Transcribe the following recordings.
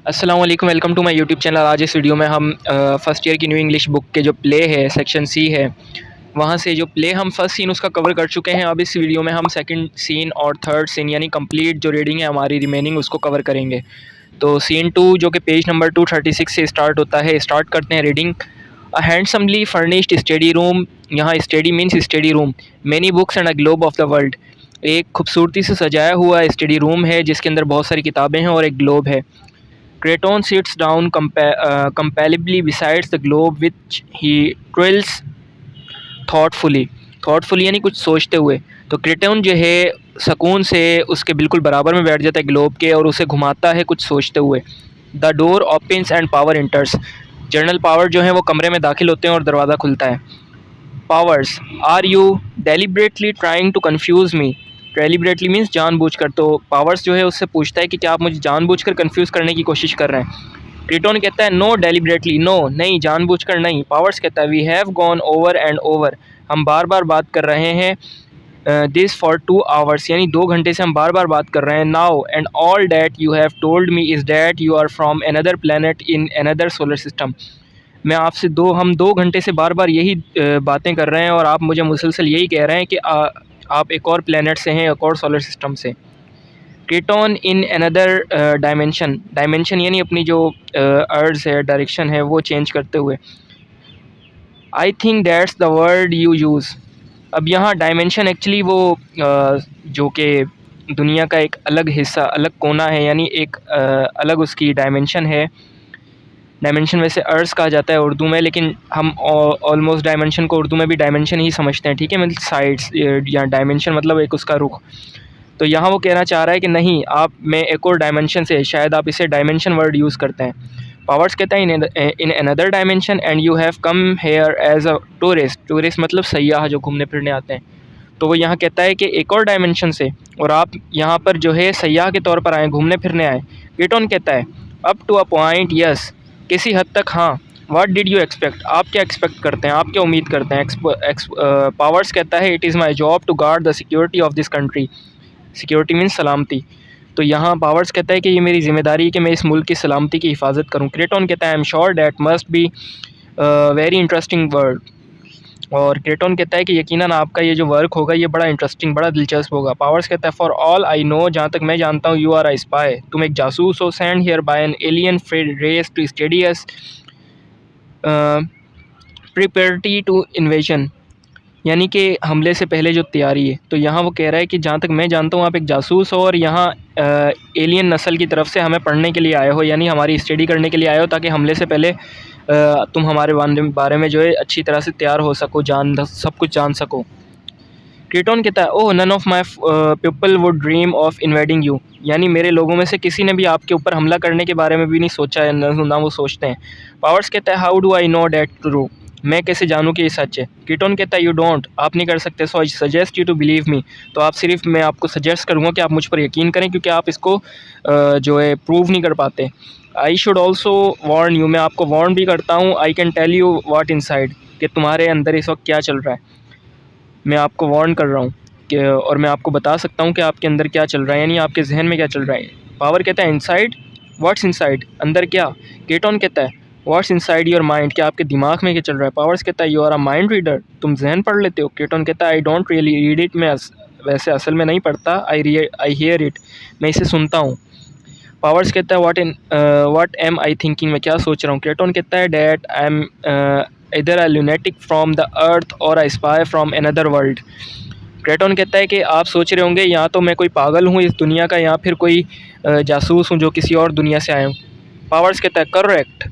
अस्सलाम वालेकुम, welcome to my YouTube channel. आज इस वीडियो में हम फर्स्ट ईयर की न्यू इंग्लिश बुक के जो प्ले है सेक्शन सी है, वहाँ से जो प्ले हम फर्स्ट सीन उसका कवर कर चुके हैं। अब इस वीडियो में हम सेकंड सीन और थर्ड सीन यानी कंप्लीट जो रीडिंग है हमारी रिमेनिंग उसको कवर करेंगे। तो सीन 2 जो कि पेज नंबर 236 से स्टार्ट होता है, स्टार्ट करते हैं रीडिंग। अ हैंडसमली फर्निश्ड स्टडी रूम, यहाँ study means study room, many books and a globe of the world. एक खूबसूरती से सजाया हुआ स्टडी रूम है जिसके अंदर बहुत सारी किताबें हैं और एक ग्लोब है। Creton sits down compellibly beside the globe which he twirls thoughtfully। thoughtfully यानी कुछ सोचते हुए। तो क्रेटोन जो है सुकून से उसके बिल्कुल बराबर में बैठ जाता है ग्लोब के और उसे घुमाता है कुछ सोचते हुए। The door opens and power इंटर्स। General power जो है वो कमरे में दाखिल होते हैं और दरवाज़ा खुलता है। Powers, are you deliberately trying to confuse me. Deliberately means जानबूझकर। तो पावर्स जो है उससे पूछता है कि क्या आप मुझे जानबूझकर कंफ्यूज करने की कोशिश कर रहे हैं। क्रीटोन कहता है नो डेलिब्रेटली, नो नहीं, जानबूझकर नहीं। पावर्स कहता है we have gone over and over, हम बार बार बात कर रहे हैं दिस फॉर 2 आवर्स, यानी 2 घंटे से हम बार बार बात कर रहे हैं। Now and all that you have told me is that you are from another planet in another solar system. मैं आपसे हम 2 घंटे से बार बार यही बातें कर रहे हैं और आप मुझे मुसलसल यही कह रहे हैं कि आप एक और प्लैनेट से हैं, एक और सोलर सिस्टम से। क्रेटॉन इन अनदर डायमेंशन, डायमेंशन यानी अपनी जो अर्थ है, डायरेक्शन है, वो चेंज करते हुए। I think that's the word you use. अब यहाँ डायमेंशन एक्चुअली वो जो कि दुनिया का एक अलग हिस्सा, अलग कोना है, यानी एक अलग उसकी डायमेंशन है। डायमेंशन वैसे अर्थ कहा जाता है उर्दू में, लेकिन हम ऑलमोस्ट डायमेंशन को उर्दू में भी डायमेंशन ही समझते हैं, ठीक है। मतलब साइड्स या डायमेंशन मतलब एक उसका रुख। तो यहाँ वो कहना चाह रहा है कि नहीं, आप मैं एक और डायमेंशन से, शायद आप इसे डायमेंशन वर्ड यूज़ करते हैं। पावर्स कहता है in another dimension and you have come here as a tourist. Tourist मतलब सयाह जो घूमने फिरने आते हैं। तो वो यहाँ कहता है कि एक और डायमेंशन से, और आप यहाँ पर जो है सयाह के तौर पर आए, घूमने फिरने आए। क्रेटॉन कहता है up to a point yes, किसी हद तक हाँ। व्हाट डिड यू एक्सपेक्ट, आप क्या एक्सपेक्ट करते हैं, आप क्या उम्मीद करते हैं। पावर्स कहता है it is my job to guard the security of this country. Security means सलामती। तो यहाँ पावर्स कहता है कि ये मेरी ज़िम्मेदारी है कि मैं इस मुल्क की सलामती की हिफाजत करूँ। क्रेटॉन कहता है I am sure that must be very interesting work. और क्रेटॉन कहता है कि यकीनन आपका ये जो वर्क होगा ये बड़ा इंटरेस्टिंग, बड़ा दिलचस्प होगा। पावर्स कहता है फॉर ऑल आई नो, जहाँ तक मैं जानता हूँ, यू आर आई स्पाई, तुम एक जासूस हो, send here by an alien race to study us, preparatory to invasion, यानी कि हमले से पहले जो तैयारी है। तो यहाँ वो कह रहा है कि जहाँ तक मैं जानता हूँ आप एक जासूस हो और यहाँ एलियन नस्ल की तरफ से हमें पढ़ने के लिए आए हो, यानी हमारी स्टडी करने के लिए आए हो, ताकि हमले से पहले तुम हमारे बारे में जो है अच्छी तरह से तैयार हो सको, सब कुछ जान सको। क्रेटॉन कहता है oh none of my people would dream of invading you, यानी मेरे लोगों में से किसी ने भी आपके ऊपर हमला करने के बारे में भी नहीं सोचा है, ना वो सोचते हैं। पावर्स कहता है how do I know that true, मैं कैसे जानूँ कि ये सच है। क्रेटॉन कहता है यू डोंट, आप नहीं कर सकते। So I suggest you to believe me, तो आप सिर्फ, मैं आपको सजेस्ट करूँगा कि आप मुझ पर यकीन करें, क्योंकि आप इसको जो है प्रूव नहीं कर पाते। I should also warn you, मैं आपको वार्न भी करता हूँ। I can tell you what inside, कि तुम्हारे अंदर इस वक्त क्या चल रहा है, मैं आपको वार्न कर रहा हूँ कि, और मैं आपको बता सकता हूँ कि आपके अंदर क्या चल रहा है, यानी आपके जहन में क्या चल रहा है। पावर कहता है इनसाइड, व्हाट्स इनसाइड, अंदर क्या। क्रेटॉन कहता है व्हाट्स इनसाइड योर माइंड, क्या आपके दिमाग में क्या चल रहा है। पावर्स कहता है you are a mind reader, तुम जहन पढ़ लेते हो। क्रेटॉन कहता है I don't really read it, मैं वैसे असल में नहीं पढ़ता। आई हियर इट, मैं इसे सुनता हूँ। पावर्स कहता है व्हाट एम आई थिंकिंग, मैं क्या सोच रहा हूँ। क्रेटॉन कहता है डैट आई एम इधर अ लूनेटिक फ्रॉम द अर्थ और I spy from another world. Craton कहता है कि आप सोच रहे होंगे या तो मैं कोई पागल हूँ इस दुनिया का, या फिर कोई जासूस हूँ जो किसी और दुनिया से आया हूँ। पावर्स कहता है करेक्ट,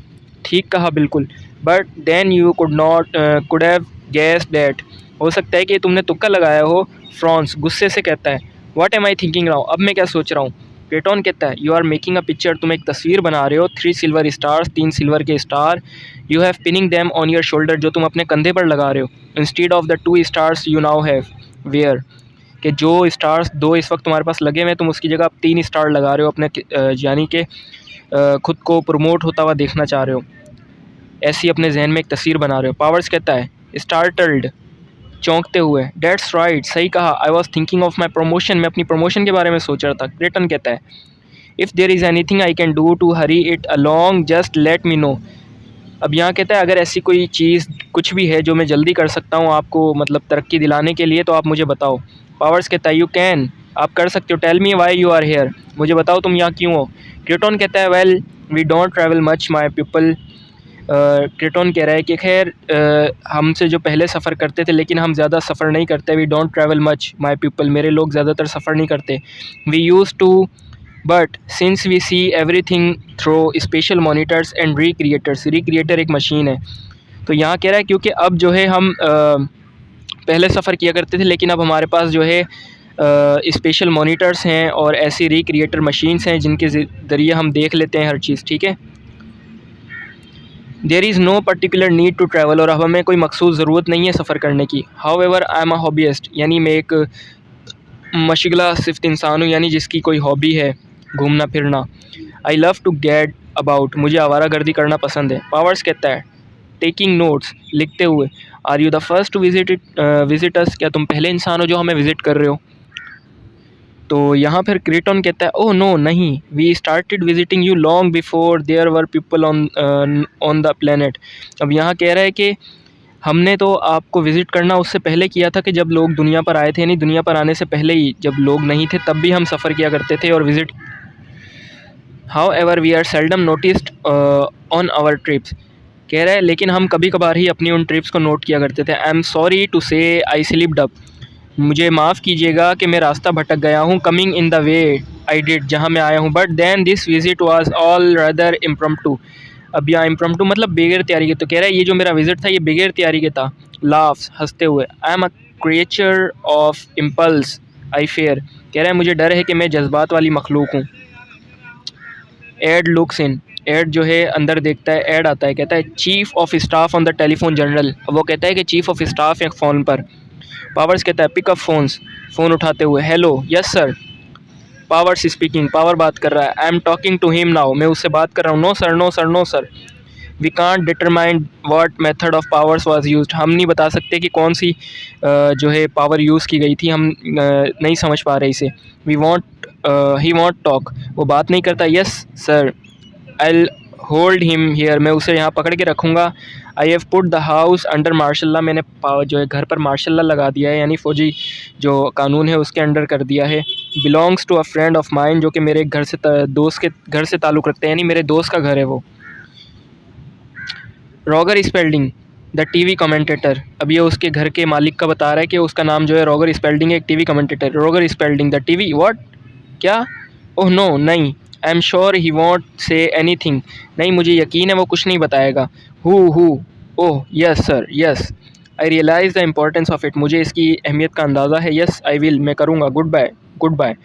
ठीक कहा बिल्कुल। But then you could have guessed that, हो सकता है कि तुमने तुक्का लगाया हो। फ्रॉन्स गुस्से से कहता है what am I thinking now, अब मैं क्या सोच रहा हूँ। क्रेटॉन कहता है you are making a picture, तुम एक तस्वीर बना रहे हो। 3 सिल्वर स्टार्स, 3 सिल्वर के star. You have pinning them on your shoulder, जो तुम अपने कंधे पर लगा रहे हो। Instead of the 2 stars you now have wear, कि जो स्टार्स 2 इस वक्त तुम्हारे पास लगे हुए हैं, तुम उसकी जगह 3 स्टार लगा रहे हो अपने, यानी कि खुद को प्रमोट होता हुआ देखना चाह रहे हो, ऐसी अपने जहन में एक तस्वीर बना रहे हो। पावर्स कहता है स्टार्टल्ड, चौंकते हुए। डेट्स राइट, सही कहा। I was thinking of my promotion, मैं अपनी प्रमोशन के बारे में सोच रहा था। क्रेटन कहता है if there is anything I can do to hurry it along just let me know. अब यहाँ कहता है अगर ऐसी कोई चीज़ कुछ भी है जो मैं जल्दी कर सकता हूँ आपको मतलब तरक्की दिलाने के लिए तो आप मुझे बताओ। पावर्स कहता है यू कैन, आप कर सकते हो। Tell me why you are here, मुझे बताओ तुम यहाँ क्यों हो। क्रिटॉन कहता है well we don't travel much my people. Kreton कह रहा है कि खैर हमसे जो पहले सफ़र करते थे लेकिन हम ज़्यादा सफ़र नहीं करते। We don't travel much my people, मेरे लोग ज़्यादातर सफ़र नहीं करते। We use to but since we see everything through special monitors and recreators. Recreator एक मशीन है। तो यहाँ कह रहा है क्योंकि अब जो है हम पहले सफ़र किया करते थे लेकिन अब हमारे पास जो है स्पेशल मोनीटर्स हैं और ऐसी रिक्रिएटर मशीन्स हैं जिनके ज़रिए हम देख लेते हैं हर चीज़। ठीक है। There is no particular need to travel, और अब हमें कोई मखसूस ज़रूरत नहीं है सफ़र करने की। How ever I am a hobbyist, यानी मैं एक मशगला सिफ्त इंसान हूँ, यानी जिसकी कोई हॉबी है घूमना फिरना। I love to get about, मुझे आवारा गर्दी करना पसंद है। पावर्स कहता है टेकिंग नोट्स, लिखते हुए। Are you the first to visit us, क्या तुम पहले इंसान हो जो हमें विज़िट कर रहे हो। तो यहाँ फिर क्रिटॉन कहता है ओह नो नहीं, we started visiting you long before there were people on the planet. अब यहाँ कह रहा है कि हमने तो आपको विज़िट करना उससे पहले किया था कि जब लोग दुनिया पर आए थे, यानी दुनिया पर आने से पहले ही जब लोग नहीं थे तब भी हम सफ़र किया करते थे और visit. However we are seldom noticed on our trips, कह रहा है लेकिन हम कभी कभार ही अपनी उन ट्रिप्स को नोट किया करते थे। आई एम सॉरी टू से आई स्लिप्ड अप, मुझे माफ़ कीजिएगा कि मैं रास्ता भटक गया हूँ। Coming in the way I did, जहाँ मैं आया हूँ। But then this visit was all rather impromptu. अब यहाँ इम्प्रम्प्टू मतलब बगैर तैयारी के। तो कह रहा है ये जो मेरा विज़िट था ये बगैर तैयारी के था। लाफ्स, हंसते हुए। I am a creature of impulse I fair, कह रहा है मुझे डर है कि मैं जज्बात वाली मखलूक हूँ। एड लुक्स इन, एड जो है अंदर देखता है, एड आता है, कहता है chief of staff on the telephone general. अब वो कहता है कि चीफ़ ऑफ स्टाफ है फ़ोन पर। पावर्स कहता है पिक अप फोन्स, फ़ोन उठाते हुए। Hello, yes sir. Powers speaking, Power बात कर रहा है। I am talking to him now, मैं उससे बात कर रहा हूँ। No sir, no sir, no sir. We can't determine what method of powers was used, हम नहीं बता सकते कि कौन सी जो है पावर यूज़ की गई थी, हम नहीं समझ पा रहे इसे। We won't he won't talk, वो बात नहीं करता। Yes sir, I hold him here, मैं उसे यहाँ पकड़ के रखूँगा। I have put the house under martial law, मैंने जो है घर पर मार्शल लॉ लगा दिया है, यानी फ़ौजी जो कानून है उसके अंडर कर दिया है। Belongs to a friend of mine, जो कि मेरे घर से दोस्त के घर से ताल्लुक़ रखते हैं, यानी मेरे दोस्त का घर है वो। Roger Spaulding the TV commentator, अब ये उसके घर के मालिक का बता रहा है कि उसका नाम जो है रॉगर स्पेल्डिंग है, एक TV commentator. Roger Spaulding the TV what, क्या, ओह नो नहीं। I am sure he won't say anything, नहीं मुझे यकीन है वो कुछ नहीं बताएगा। Who, oh yes sir, yes. I realise the importance of it, मुझे इसकी अहमियत का अंदाज़ा है। यस आई विल, मैं करूँगा। Goodbye, goodbye.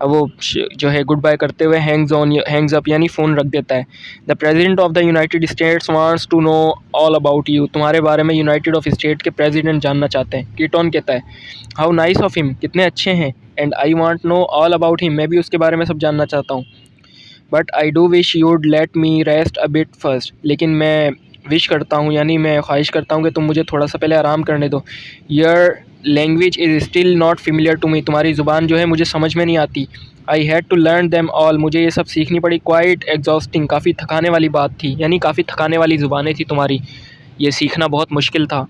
अब वो जो है गुड बाय करते हुए हैंग्स अप यानी फ़ोन रख देता है। The president of the United States wants to know all about you, तुम्हारे बारे में यूनाइटेड ऑफ स्टेट के प्रेसिडेंट जानना चाहते हैं। कीटॉन कहता है हाउ नाइस ऑफ हिम, कितने अच्छे हैं। And I want no all about him, मैं भी उसके बारे में सब जानना चाहता हूँ। But I do wish you'd let me rest a bit first, लेकिन मैं विश करता हूँ यानी मैं ख्वाहिश करता हूँ कि तुम मुझे थोड़ा सा पहले आराम करने दो। Your language is still not familiar to me, तुम्हारी ज़ुबान जो है मुझे समझ में नहीं आती। I had to learn them all, मुझे ये सब सीखनी पड़ी। क्वाइट एग्जॉस्टिंग, काफ़ी थकाने वाली बात थी, यानी काफ़ी थकाने वाली ज़ुबानें थी तुम्हारी, ये सीखना बहुत मुश्किल था।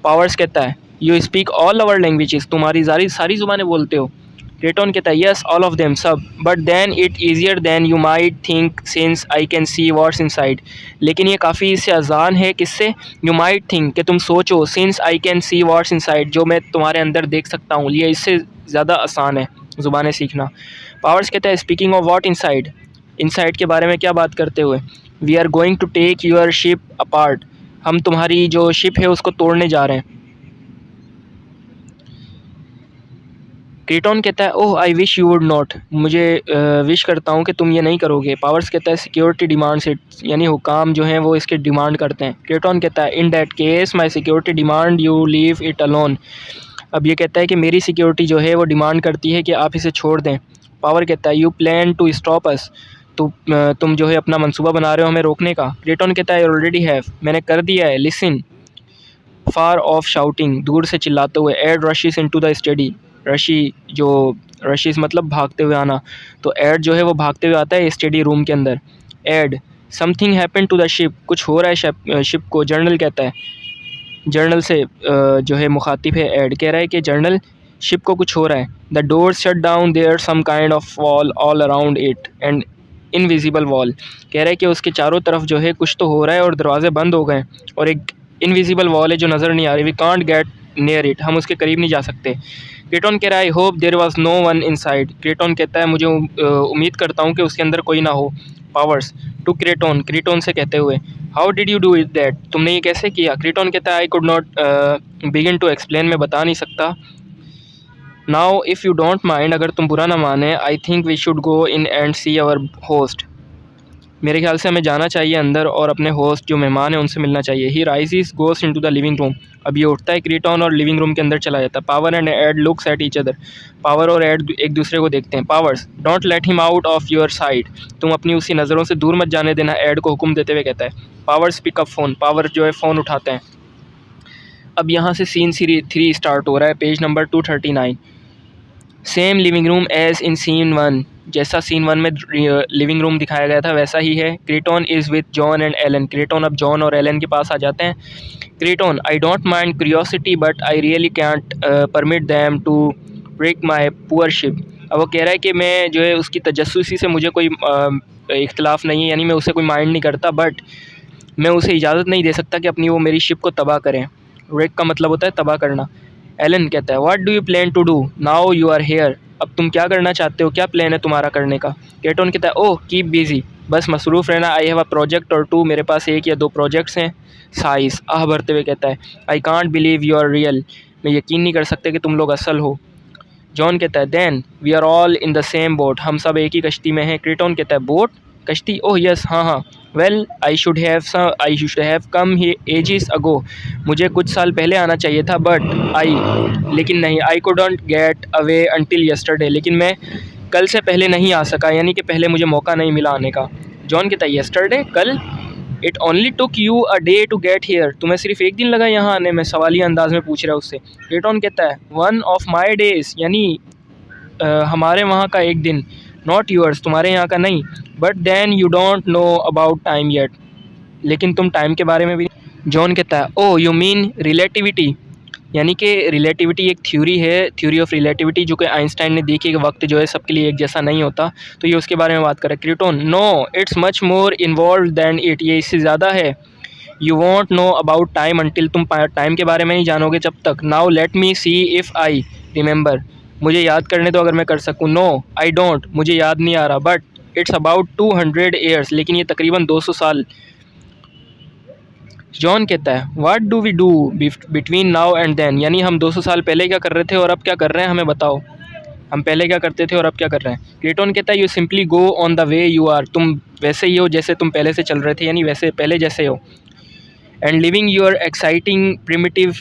पावर्स कहता है you speak all our languages, तुम्हारी सारी ज़ुबानें बोलते हो। क्रेटॉन कहता है यस ऑल ऑफ देम, सब। But then it easier than you might think since I can see what's inside, लेकिन ये काफ़ी इससे आसान है। किससे? यू माइट थिंक, कि तुम सोचो। Since I can see what's inside, जो मैं तुम्हारे अंदर देख सकता हूँ, ये इससे ज़्यादा आसान है ज़ुबानें सीखना। पावर्स कहता है speaking of what inside, inside के बारे में क्या बात करते हुए। We are going to take your ship apart, हम तुम्हारी जो शिप है उसको तोड़ने जा रहे हैं। क्रीटॉन कहता है oh I wish you would not, मुझे विश करता हूँ कि तुम ये नहीं करोगे। पावर्स कहता है सिक्योरिटी डिमांड्स इट, यानी हुकाम जो हैं वो इसके डिमांड करते हैं। क्रीटॉन कहता है in that case my security demand you leave it alone, अब ये कहता है कि मेरी सिक्योरिटी जो है वो डिमांड करती है कि आप इसे छोड़ दें। पावर कहता है you plan to stop us, तो तुम जो है अपना मंसूबा बना रहे हो हमें रोकने का। क्रीटॉन कहता है ऑलरेडी हैव, मैंने कर दिया है। लिसन फार ऑफ शाउटिंग, दूर से चिल्लाते हुए। एड रशीज इनटू द स्टडी, रशी जो रशीज़ मतलब भागते हुए आना। तो एड जो है वो भागते हुए आता है स्टडी रूम के अंदर। Ed something happen to the ship, कुछ हो रहा है शिप को। जर्नल कहता है, जर्नल से जो है मुखातिब है एड, कह रहा है कि जर्नल शिप को कुछ हो रहा है। The door shut down, there some kind of wall all around it and invisible wall, कह रहा है कि उसके चारों तरफ जो है कुछ तो हो रहा है और दरवाजे बंद हो गए और एक इनविजिबल वॉल है जो नज़र नहीं आ रही। We can't get near it, हम उसके करीब नहीं जा सकते। क्रेटॉन कह रहा है I hope there was no one inside, Kreton कहता है मुझे उम्मीद करता हूँ कि उसके अंदर कोई ना हो। पावर्स टू क्रेटॉन, क्रेटॉन से कहते हुए how did you do it that, तुमने ये कैसे किया। क्रेटॉन कहता है I could not begin to explain, मैं बता नहीं सकता। Now if you don't mind, अगर तुम बुरा ना माने, I think we should go in and see our host, मेरे ख्याल से हमें जाना चाहिए अंदर और अपने होस्ट जो मेहमान हैं उनसे मिलना चाहिए। ही rises goes into the living room, अब ये उठता है क्रेटॉन और लिविंग रूम के अंदर चला जाता है। Power and Ed looks at each other, Power और एड एक दूसरे को देखते हैं। Powers don't let him out of your side, तुम अपनी उसी नज़रों से दूर मत जाने देना, एड को हुक्म देते हुए कहता है। Powers pick up phone, Power जो है फ़ोन उठाते हैं। अब यहाँ से सीन 3 स्टार्ट हो रहा है, page number 239। Same living room as in scene 1, जैसा सीन 1 में लिविंग रूम दिखाया गया था वैसा ही है। Kreton is with John and Ellen, Kreton अब जॉन और एलन के पास आ जाते हैं। Kreton I don't mind curiosity but I really can't permit them to break my poor ship, अब वो कह रहा है कि मैं जो है उसकी तजस्सुसी से मुझे कोई इख्तलाफ नहीं है, यानी मैं उसे कोई माइंड नहीं करता, बट मैं उसे इजाज़त नहीं दे सकता कि अपनी वो मेरी शिप को तबाह करें। ब्रेक का मतलब होता है तबाह करना। एलन कहता है what do you plan to do now you are here, अब तुम क्या करना चाहते हो, क्या प्लान है तुम्हारा करने का। क्रेटॉन कहता है ओह कीप बिजी, बस मसरूफ़ रहना। आई हैव अ प्रोजेक्ट और 2, मेरे पास 1 या 2 प्रोजेक्ट्स हैं। साइज आह भरते हुए कहता है I can't believe you are real, मैं यकीन नहीं कर सकते कि तुम लोग असल हो। जॉन कहता है then we are all in the same boat, हम सब एक ही कश्ती में हैं। क्रेटॉन कहता है बोट, कश्ती, ओह यस हाँ हाँ। Well I should have come ages ago, मुझे कुछ साल पहले आना चाहिए था, बट लेकिन नहीं, I couldn't get away until yesterday, लेकिन मैं कल से पहले नहीं आ सका, यानी कि पहले मुझे मौका नहीं मिला आने का। जॉन कहता है यस्टरडे, कल, it only took you a day to get here, तुम्हें सिर्फ 1 दिन लगा यहाँ आने में, सवालिया अंदाज में पूछ रहा है उससे। क्रेटॉन कहता है वन ऑफ माई डेज, यानी हमारे वहाँ का एक दिन, नॉट यूअर्स, तुम्हारे यहाँ का नहीं, but then you don't know about time yet, लेकिन तुम टाइम के बारे में भी। जॉन कहता है ओह यू मीन रिलेटिविटी, यानी कि रिलेटिविटी एक थ्योरी है, थ्योरी ऑफ रिलेटिविटी, जो कि आइंस्टाइन ने दी कि वक्त जो है सबके लिए एक जैसा नहीं होता, तो ये उसके बारे में बात कर रहा है। Kreton no it's much more involve than it, ये इससे ज़्यादा है। You won't know about time until, तुम टाइम के बारे में नहीं जानोगे जब तक। Now let me see if I remember, मुझे याद करने दो अगर मैं कर सकूँ। नो आई डोंट, मुझे याद नहीं आ रहा, बट इट्स अबाउट 200 ईयर्स, लेकिन ये तकरीबन 200 साल। जॉन कहता है what do we do between now and then, यानी हम 200 साल पहले क्या कर रहे थे और अब क्या कर रहे हैं, हमें बताओ, हम पहले क्या करते थे और अब क्या कर रहे हैं। क्रेटॉन कहता है you simply go on the way you are, तुम वैसे ही हो जैसे तुम पहले से चल रहे थे, यानी वैसे पहले जैसे हो। And living your exciting primitive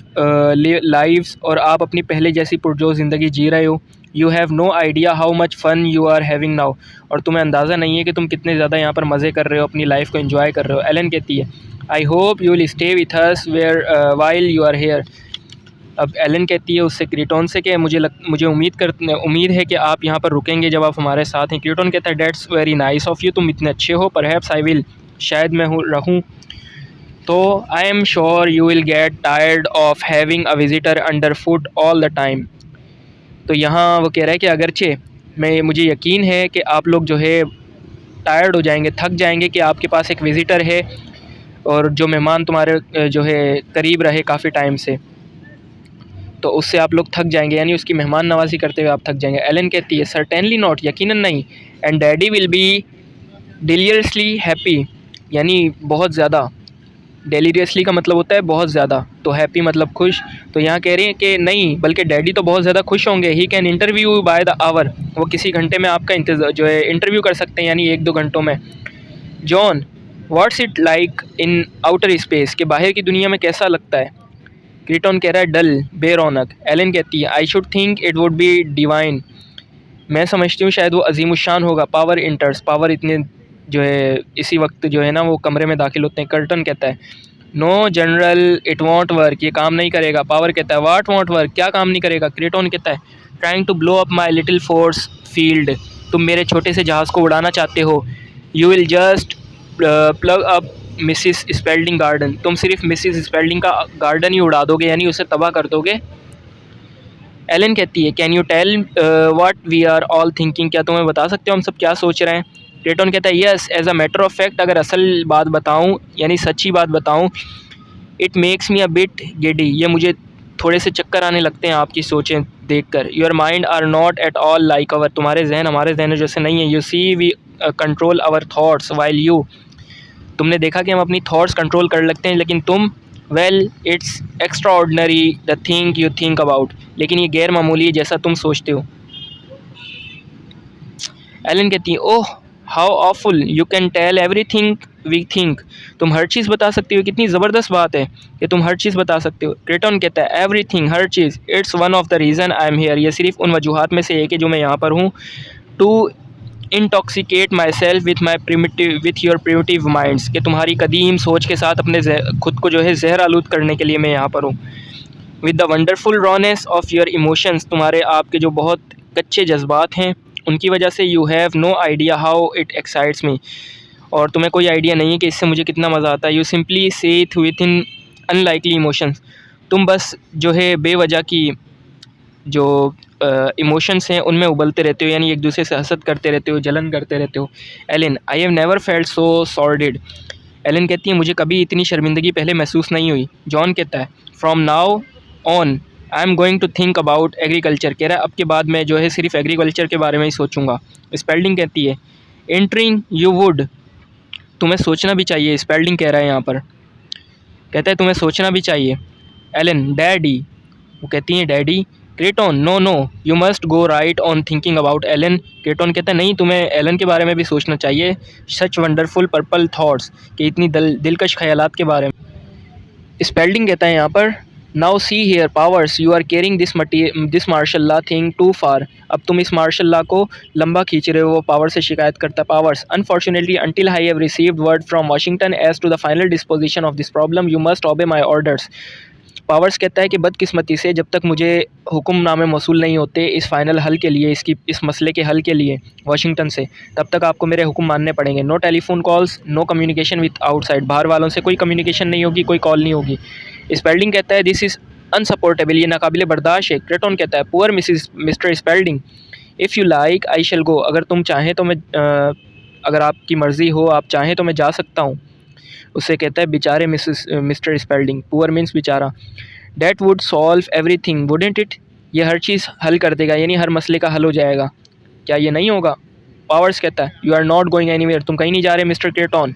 lives, और आप अपनी पहले जैसी पुरजोर ज़िंदगी जी रहे हो। You have no idea how much fun you are having now, और तुम्हें अंदाज़ा नहीं है कि तुम कितने ज़्यादा यहाँ पर मज़े कर रहे हो, अपनी लाइफ को एंजॉय कर रहे हो। एलन कहती है I hope you will stay with us while you are here, अब एलन कहती है उससे क्रेटॉन से कि मुझे उम्मीद है कि आप यहाँ पर रुकेंगे जब आप हमारे साथ हैं। क्रेटॉन कहता है that's very nice of you, तुम इतने अच्छे हो, परहैप्स आई विल, शायद मैं रहूँ, तो आई am sure you will get tired of having a visitor under foot all the time. तो यहाँ वो कह रहा है कि अगरचे मुझे यकीन है कि आप लोग जो है टायर्ड हो जाएंगे, थक जाएंगे कि आपके पास एक विज़िटर है और जो मेहमान तुम्हारे जो है करीब रहे काफ़ी टाइम से, तो उससे आप लोग थक जाएंगे, यानी उसकी मेहमान नवाजी करते हुए आप थक जाएंगे। एलन कहती है सर्टेनली नॉट, यकीनन नहीं। And daddy will be deliciously happy, यानी बहुत ज़्यादा, डेलीरियसली का मतलब होता है बहुत ज़्यादा, तो हैप्पी मतलब खुश, तो यहाँ कह रहे हैं कि नहीं, बल्कि डैडी तो बहुत ज़्यादा खुश होंगे। He can interview by the hour, वो किसी घंटे में आपका जो है इंटरव्यू कर सकते हैं, यानी 1-2 घंटों में। John what's it like in outer space, के बाहर की दुनिया में कैसा लगता है। क्रेटॉन कह रहा है डल, बेरौनक। एलन कहती है I should think it would be divine, मैं समझती हूँ शायद वो अजीमुशान होगा। पावर इंटर्स, पावर इतने जो है इसी वक्त जो है ना वो कमरे में दाखिल होते हैं। कर्टन कहता है no general it won't work, ये काम नहीं करेगा। पावर कहता है वाट वॉन्ट वर्क, क्या काम नहीं करेगा। क्रेटॉन कहता है trying to blow up my little force field, तुम मेरे छोटे से जहाज़ को उड़ाना चाहते हो। You will just plug up Mrs Spaulding garden, तुम सिर्फ मिसिस स्पेल्डिंग का गार्डन ही उड़ा दोगे, यानी उसे तबाह कर दोगे। एलन कहती है can you tell what we are all thinking, क्या तुम्हें बता सकते हो हम सब क्या सोच रहे हैं। क्रेटन कहता है yes as a matter of fact, अगर असल बात बताऊँ यानी सच्ची बात बताऊँ, it makes me a bit giddy, ये मुझे थोड़े से चक्कर आने लगते हैं आपकी सोचें देखकर। Your mind are not at all like our, तुम्हारे जहन हमारे जहन जैसे नहीं है। You see we control our thoughts while you, तुमने देखा कि हम अपनी थॉट्स कंट्रोल कर लगते हैं, लेकिन तुम well it's extra ordinary the thing you think about, लेकिन ये गैर मामूली है जैसा तुम सोचते हो। एलन कहती है oh how awful, you can tell everything we think, तुम हर चीज़ बता सकते हो, कितनी ज़बरदस्त बात है कि तुम हर चीज़ बता सकते हो। क्रेटन कहता है every thing, her cheese, it's one of the reason I am here, ये सिर्फ उन वजूहात में से एक है जो मैं यहाँ पर हूँ। To intoxicate myself with your primitive minds, कि तुम्हारी कदीम सोच के साथ अपने खुद को जो है जहर आलूद करने के लिए मैं यहाँ पर हूँ। With the wonderful rawness of your emotions, तुम्हारे आपके जो बहुत कच्चे जज्बात हैं उनकी वजह से, you have no idea how it excites me, और तुम्हें कोई आइडिया नहीं है कि इससे मुझे कितना मज़ा आता है। You simply sheath with in unlikely emotions, तुम बस जो है बेवजह की जो इमोशंस हैं उनमें उबलते रहते हो, यानी एक दूसरे से हसद करते रहते हो, जलन करते रहते हो। Ellen I have never felt so sordid, Ellen कहती है मुझे कभी इतनी शर्मिंदगी पहले महसूस नहीं हुई। जॉन कहता है from now on I am going to think about agriculture, कह रहा है अब के बाद मैं जो है सिर्फ एग्रीकल्चर के बारे में ही सोचूंगा। स्पेल्डिंग कहती है एंटरिंग यू वुड, तुम्हें सोचना भी चाहिए, स्पेल्डिंग कह रहा है यहाँ पर, कहता है तुम्हें सोचना भी चाहिए। एलन डैडी, वो कहती हैं daddy. Kreton no no you must go right on thinking about Ellen, Kreton कहता है नहीं तुम्हें एलन के बारे में भी सोचना चाहिए। सच वंडरफुल पर्पल थाट्स, कि इतनी दिलकश ख्यालात के बारे में। स्पेल्डिंग कहता है यहाँ पर now see here Powers you are carrying this martial law thing too far, अब तुम इस मार्शल लॉ को लंबा खींच रहे हो। वो पावर से शिकायत करता है Powers unfortunately until I have received word from Washington as to the final disposition of this problem you must obey my orders, powers कहता है कि बदकिस्मती से जब तक मुझे हुक्मनामे मौसूल नहीं होते इस फ़ाइनल हल के लिए, इस मसले के हल के लिए वाशिंगटन से, तब तक आपको मेरे हुक्म मानने पड़ेंगे। No telephone calls, no communication with outside, बाहर वालों से कोई कम्युनिकेशन नहीं होगी, कोई कॉल नहीं होगी। स्पेल्डिंग कहता है दिस इज़ अनसपोर्टेबल, ये नाकाबिले बर्दाश्त है। क्रेटन कहता है poor Mr Spelding if you like I shall go, अगर तुम चाहें तो मैं अगर आपकी मर्ज़ी हो, आप चाहें तो मैं जा सकता हूँ। उससे कहता है बेचारे मिस्टर स्पेल्डिंग, पुअर मीन्स बेचारा। That would solve every thing wouldn't it, ये हर चीज़ हल कर देगा, यानी हर मसले का हल हो जाएगा, क्या ये नहीं होगा। पावर्स कहता है you are not going anywhere, तुम कहीं नहीं जा रहे mister Kreton,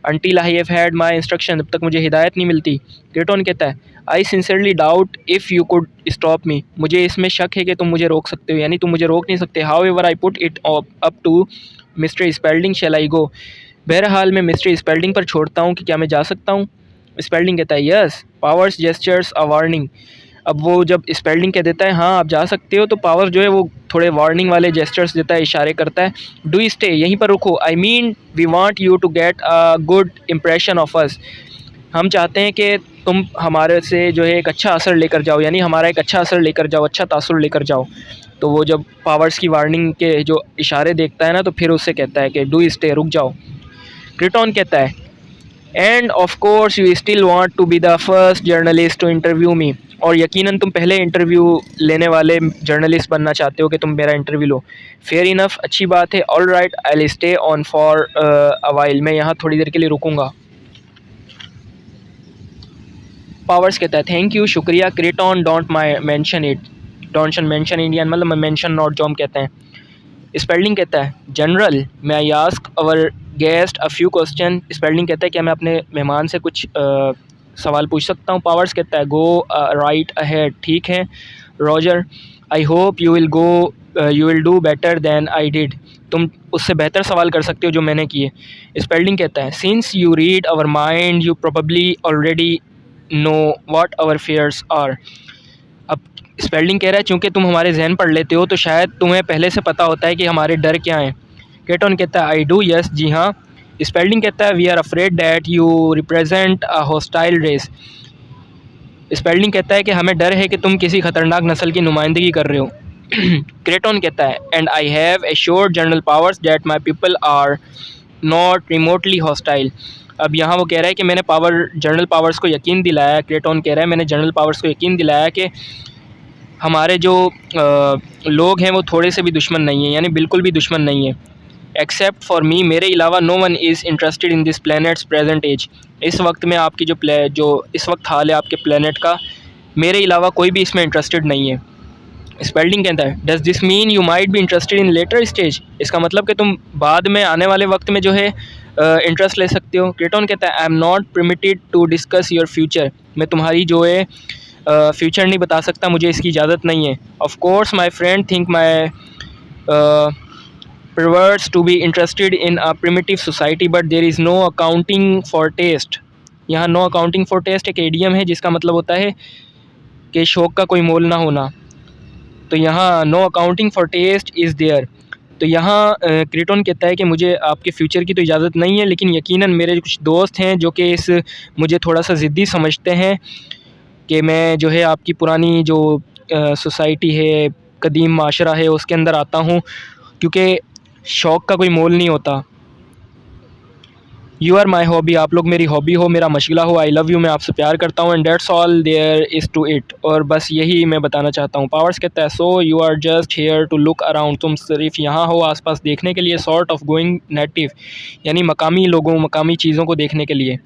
until I have had my instruction, जब तक मुझे हिदायत नहीं मिलती। क्रेटन कहता है I sincerely doubt if you could stop me, मुझे इसमें शक है कि तुम मुझे रोक सकते हो, यानी तुम मुझे रोक नहीं सकते। However I put it up to Mr Spelding shall I go, बहरहाल मैं मिस्टर स्पेल्डिंग पर छोड़ता हूँ कि क्या मैं जा सकता हूँ। स्पेल्डिंग कहता है yes powers gestures a warning, अब वो जब स्पेल्डिंग कह देता है हाँ आप जा सकते हो, तो पावर जो है वो थोड़े वार्निंग वाले जेस्चर्स देता है, इशारे करता है। डू स्टे, यहीं पर रुको, I mean we want you to get a good impression of us, हम चाहते हैं कि तुम हमारे से जो है एक अच्छा असर लेकर जाओ, यानी हमारा एक अच्छा असर लेकर जाओ, अच्छा तासुर लेकर जाओ। तो वो जब पावर्स की वार्निंग के जो इशारे देखता है ना, तो फिर उससे कहता है कि डू स्टे, रुक जाओ। क्रेटन कहता है and of course you still want to be the first journalist to interview me, और यकीनन तुम पहले इंटरव्यू लेने वाले जर्नलिस्ट बनना चाहते हो कि तुम मेरा इंटरव्यू लो। फेयर इनफ, अच्छी बात है। All right I will stay on for a while, मैं यहाँ थोड़ी देर के लिए रुकूंगा। पावर्स कहता है थैंक यू, शुक्रिया। क्रेटन don't mention it, don't mention Indian, मतलब मेंशन नॉट जो हम कहते हैं। स्पेल्डिंग कहता है जनरल मैं I ask our guest a few question, Spalding कहता है क्या मैं अपने मेहमान से कुछ सवाल पूछ सकता हूँ। पावर्स कहता है गो राइट अहेड, ठीक है Roger. I hope you will do better than I did, तुम उससे बेहतर सवाल कर सकते हो जो मैंने किए। स्पेल्डिंग कहता है since you read our mind you probably already know what our fears are, अब स्पेल्डिंग कह रहा है चूँकि तुम हमारे जहन पढ़ लेते हो तो शायद तुम्हें पहले से पता होता है कि हमारे डर क्या हैं। क्रेटन कहता है आई डू यस, जी हाँ। स्पेल्डिंग कहता है we are afraid that you represent a hostile race, Spelding कहता है कि हमें डर है कि तुम किसी ख़तरनाक नस्ल की नुमाइंदगी कर रहे हो। क्रेटोन कहता है and I have assured general Powers that my people are not remotely hostile. अब यहाँ वो कह रहा है कि मैंने जनरल पावर्स को यकीन दिलाया, क्रेटोन कह रहा है मैंने जनरल पावर्स को यकीन दिलाया कि हमारे जो लोग हैं वो थोड़े से भी दुश्मन नहीं हैं, यानी बिल्कुल भी दुश्मन नहीं है। एक्सेप्ट फॉर मी, मेरे अलावा no one is interested in this planet's present age. इस वक्त में आपकी जो इस वक्त हाल है आपके प्लानट का, मेरे अलावा कोई भी इसमें इंटरेस्टेड नहीं है। स्पेल्डिंग कहता है does this mean you might be interested in later stage. इसका मतलब कि तुम बाद में आने वाले वक्त में जो है इंटरेस्ट ले सकते हो। क्रेटोन कहता है I am not permitted to discuss your future. मैं तुम्हारी जो है फ्यूचर नहीं बता सकता, मुझे इसकी इजाज़त नहीं है। Of course my friend think my perverts to be interested in a primitive society but there is no accounting for taste। यहाँ no accounting for taste एक एडियम है जिसका मतलब होता है कि शौक़ का कोई मोल ना होना। तो यहाँ no accounting for taste is there। तो यहाँ क्रेटोन कहता है कि मुझे आपके फ्यूचर की तो इजाज़त नहीं है, लेकिन यकीनन मेरे कुछ दोस्त हैं जो कि मुझे थोड़ा सा ज़िद्दी समझते हैं कि मैं जो है आपकी पुरानी जो सोसाइटी है, कदीम माशरा है, उसके अंदर आता हूँ, क्योंकि शौक़ का कोई मोल नहीं होता। यू आर माई हॉबी, आप लोग मेरी हॉबी हो, मेरा मशगला हो। आई लव यू, मैं आपसे प्यार करता हूँ। And that's all there is to it, और बस यही मैं बताना चाहता हूँ। पावर्स कहता है so you are just here to look around, तुम सिर्फ यहाँ हो आसपास देखने के लिए। सॉर्ट ऑफ गोइंग नेटिव, यानी मकामी लोगों, मकामी चीज़ों को देखने के लिए,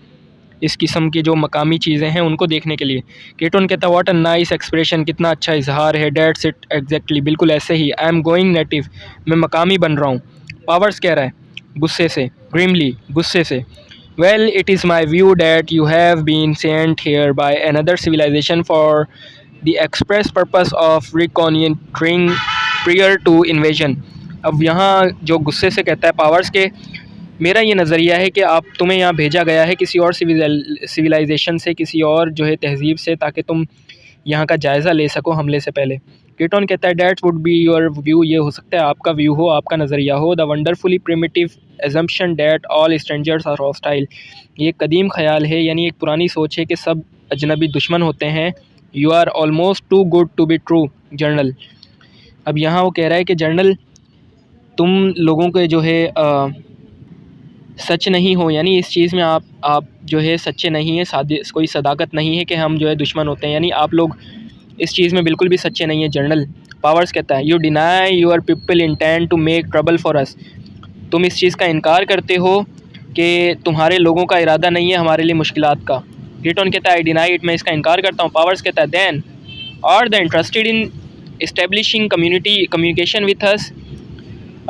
इस किस्म की जो मकामी चीज़ें हैं उनको देखने के लिए। क्रेटोन कहता है व्हाट अ नाइस एक्सप्रेशन, कितना अच्छा इजहार है। डेट्स इट एग्जैक्टली, बिल्कुल ऐसे ही। आई एम गोइंग नेटिव, मैं मकामी बन रहा हूँ। पावर्स कह रहा है गुस्से से, ग्रिमली, गुस्से से। Well it is my view that you have been sent here by another civilization for the express purpose of reconnoitring prior to invasion. अब यहाँ जो गुस्से से कहता है पावर्स के, मेरा ये नज़रिया है कि तुम्हें यहाँ भेजा गया है किसी और सिविलाइजेशन से, किसी और जो है तहज़ीब से, ताकि तुम यहाँ का जायज़ा ले सको हमले से पहले। क्रेटोन कहता है that would be your view, ये हो सकता है आपका व्यू हो, आपका नज़रिया हो। The wonderfully primitive assumption that all strangers are hostile, ये कदीम ख्याल है, यानी एक पुरानी सोच है कि सब अजनबी दुश्मन होते हैं। You are almost too good to be true general. अब यहाँ वो कह रहा है कि जर्नल तुम लोगों के जो है सच नहीं हो, यानी इस चीज़ में आप जो है सच्चे नहीं हैं, कोई सदाकत नहीं है कि हम जो है दुश्मन होते हैं, यानी आप लोग इस चीज़ में बिल्कुल भी सच्चे नहीं हैं जर्नल। पावर्स कहता है you deny your people intend to make trouble for us, तुम इस चीज़ का इनकार करते हो कि तुम्हारे लोगों का इरादा नहीं है हमारे लिए मुश्किलात का। क्रेटोन कहता है आई डिनाई इट, मैं इसका इनकार करता हूँ। पावर्स कहता है then are they interested in establishing communication with us.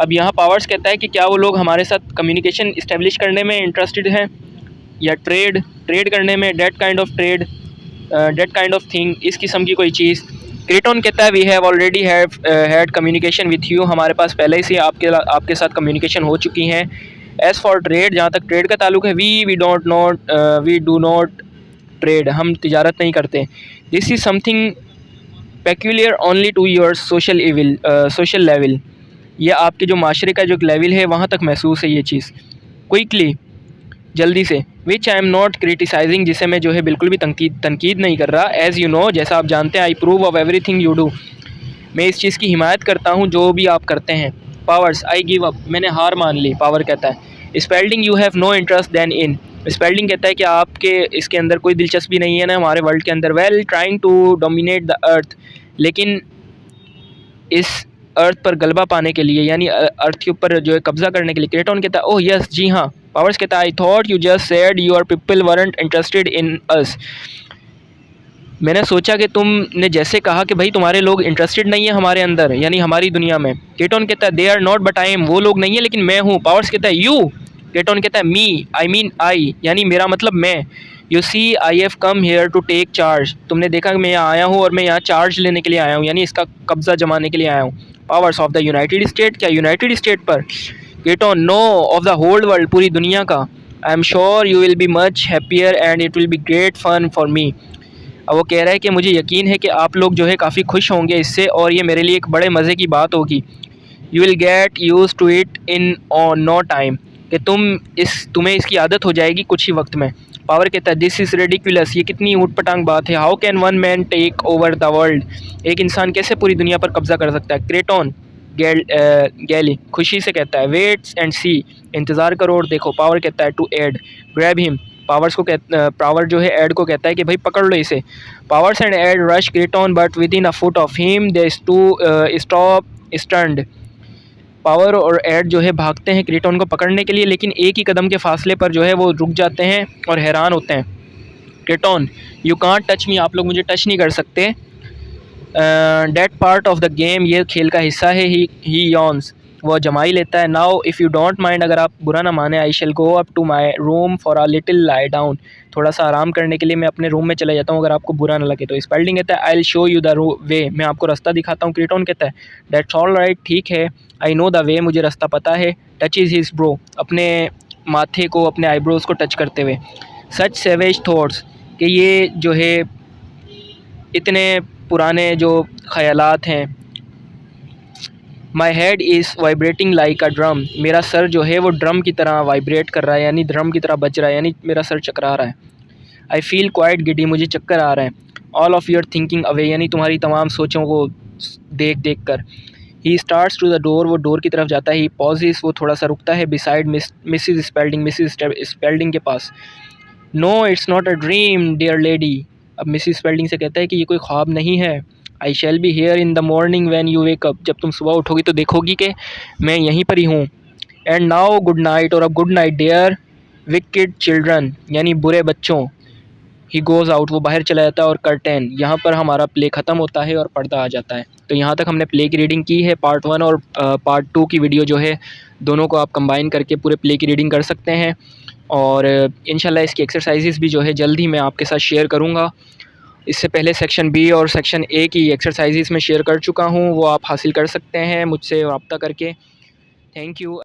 अब यहाँ पावर्स कहता है कि क्या वो लोग हमारे साथ कम्युनिकेशन इस्टेब्लिश करने में इंटरेस्टेड हैं, या ट्रेड करने में, डेट काइंड ऑफ थिंग, इस किस्म की कोई चीज़। क्रेटोन कहता है we have already had communication with you, हमारे पास पहले से आपके साथ कम्युनिकेशन हो चुकी हैं। एज़ फॉर ट्रेड, जहाँ तक ट्रेड का ताल्लुक है, वी डू नॉट ट्रेड, हम तिजारत नहीं करते। This is something peculiar only to your social level, ये आपके जो माशरे का जो लेवल है वहाँ तक महसूस है ये चीज़। क्विकली, जल्दी से। विच आई एम नॉट क्रिटिसाइजिंग, जिसे मैं जो है बिल्कुल भी तनकीद नहीं कर रहा। एज़ यू नो, जैसा आप जानते हैं, I prove of everything you do, मैं इस चीज़ की हिमायत करता हूँ जो भी आप करते हैं। पावर्स आई गिव अप, मैंने हार मान ली। पावर कहता है Spelding you have no interest then in, Spelding कहता है कि आपके इसके अंदर कोई दिलचस्पी नहीं है ना हमारे वर्ल्ड के अंदर। Well trying to dominate the earth, लेकिन इस अर्थ पर गलबा पाने के लिए, यानी अर्थ के ऊपर जो है कब्ज़ा करने के लिए। क्रेटोन कहता है ओह यस, जी हाँ। पावर्स कहता है I thought you just said your people weren't interested in us, मैंने सोचा कि तुमने जैसे कहा कि भाई तुम्हारे लोग इंटरेस्टेड नहीं है हमारे अंदर, यानी हमारी दुनिया में। क्रेटोन कहता है they are not but I am, वो लोग नहीं है लेकिन मैं हूँ। पावर्स कहता है यू, क्रेटोन कहता है मी, आई मीन आई, यानी मेरा मतलब मैं। You see I have come here to take charge, तुमने देखा कि मैं यहाँ आया हूँ और मैं यहाँ चार्ज लेने के लिए आया हूँ, यानी इसका कब्ज़ा जमाने के लिए आया हूँ। Powers of the United State, क्या यूनाइटेड स्टेट पर? Kreton no, of the whole world, पूरी दुनिया का। I am sure you will be much happier and it will be great fun for me. अब वो कह रहा है कि मुझे यकीन है कि आप लोग जो है काफ़ी खुश होंगे इससे, और ये मेरे लिए एक बड़े मज़े की बात होगी। You will get used to it in no time, कि तुम्हें इसकी आदत हो जाएगी कुछ ही वक्त में। पावर कहता है दिस इज़ रेडिकुलस, ये कितनी ऊटपटांग बात है। How can one man take over the world, एक इंसान कैसे पूरी दुनिया पर कब्जा कर सकता है। क्रेटोन गैली खुशी से कहता है वेट्स एंड सी, इंतज़ार करो और देखो। पावर कहता है to aide, grab him, Power जो है एड को कहता है कि भाई पकड़ लो इसे। Powers and Ed rush Kreton but within a foot of him they too stop stunned, power और एड जो है भागते हैं क्रेटोन को पकड़ने के लिए, लेकिन एक ही कदम के फासले पर जो है वो रुक जाते हैं और हैरान होते हैं। Kreton you can't touch me, आप लोग मुझे टच नहीं कर सकते। That part of the game, ये खेल का हिस्सा है। ही यॉन्स, वो जमाई लेता है। Now if you don't mind, अगर आप बुरा ना माने, I shall go up to my room for a little lie down, थोड़ा सा आराम करने के लिए मैं अपने रूम में चला जाता हूँ अगर आपको बुरा ना लगे तो। स्पेल्डिंग कहता है I will show you the way, मैं आपको रास्ता दिखाता हूँ। क्रेटोन कहता है दैट्स ऑल राइट, ठीक है। आई नो द वे, मुझे रास्ता पता है। टच इज़ हिज ब्रो, अपने माथे को, अपने आईब्रोज़ को टच करते हुए। सच सेवेज थॉट्स, कि ये जो है इतने पुराने जो ख़यालात हैं। My head is vibrating like a drum, मेरा सर जो है वो ड्रम की तरह वाइब्रेट कर रहा है, यानी ड्रम की तरह बज रहा है, यानी मेरा सर चकरा रहा है। आई फील क्वाइट गिडी, मुझे चक्कर आ रहा है। All of your thinking away, यानी तुम्हारी तमाम सोचों को देख देख कर। He starts to the door, वो डोर की तरफ जाता है। ही पॉजेस, वो थोड़ा सा रुकता है। Beside Mrs Spelding, Mrs Spelding के पास। No it's not a dream dear lady, अब मिसिज स्पेल्डिंग से कहता है कि ये कोई ख्वाब नहीं है। I shall be here in the morning when you wake up, जब तुम सुबह उठोगी तो देखोगी कि मैं यहीं पर ही हूँ। एंड नाउ गुड नाइट, और अब good night dear wicked children, यानी बुरे बच्चों। ही गोज़ आउट, वो बाहर चला जाता है। और कर्टेन, यहाँ पर हमारा प्ले ख़त्म होता है और पर्दा आ जाता है। तो यहाँ तक हमने प्ले की रीडिंग की है। पार्ट 1 और पार्ट 2 की वीडियो जो है, दोनों को आप कंबाइन करके पूरे प्ले की रीडिंग कर सकते हैं। और इंशाल्लाह इसकी एक्सरसाइजेस भी जो है जल्द ही मैं आपके साथ शेयर करूँगा। इससे पहले सेक्शन बी और सेक्शन ए की एक्सरसाइजेस में शेयर कर चुका हूँ, वो आप हासिल कर सकते हैं मुझसे रब्ता करके। Thank you.